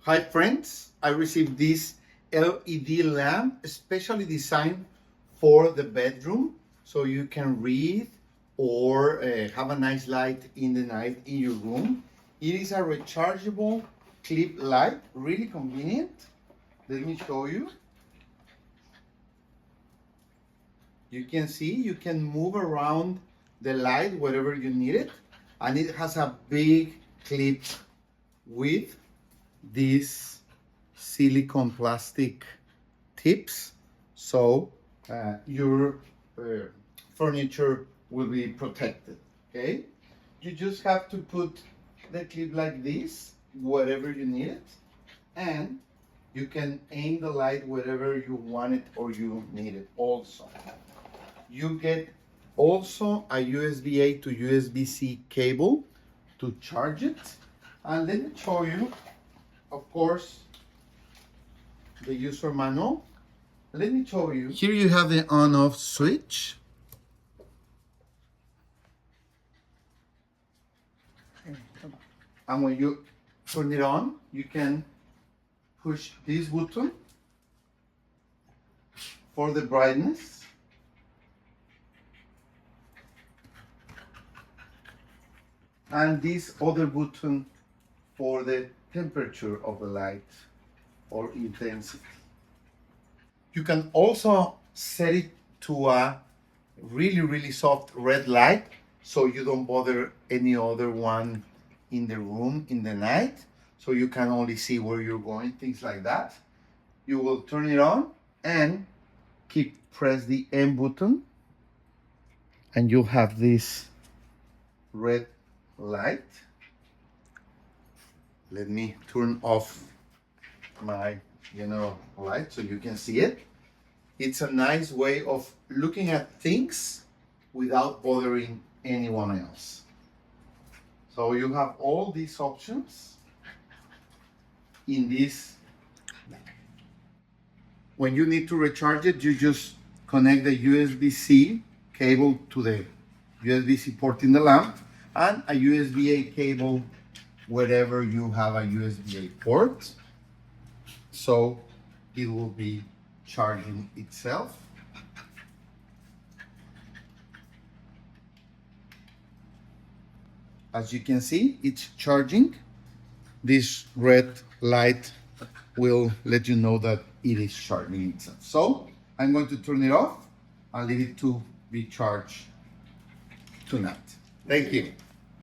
Hi friends, I received this LED lamp especially designed for the bedroom so you can read or have a nice light in the night in your room. It is a rechargeable clip light, really convenient. Let me show you. You can see you can move around the light wherever you need it, and it has a big clip with these silicone plastic tips, so your furniture will be protected. Okay, you just have to put the clip like this wherever you need it, and you can aim the light wherever you want it or you need it. Also, you get also a USB-A to USB-C cable to charge it. And let me show you, of course, the user manual. Let me show you. Here you have the on-off switch. And when you turn it on, you can push this button for the brightness. And this other button for the temperature of the light or intensity. You can also set it to a really soft red light so you don't bother any other one in the room in the night, so you can only see where you're going, things like that. You will turn it on and press the M button, and you'll have this red light. Let me turn off my general light so you can see it. It's a nice way of looking at things without bothering anyone else. So you have all these options in this. When you need to recharge it, you just connect the USB-C cable to the USB-C port in the lamp and a USB-A cable wherever you have a USB-A port, so it will be charging itself. As you can see, it's charging. This red light will let you know that it is charging itself. So I'm going to turn it off and leave it to be charged tonight. Thank you.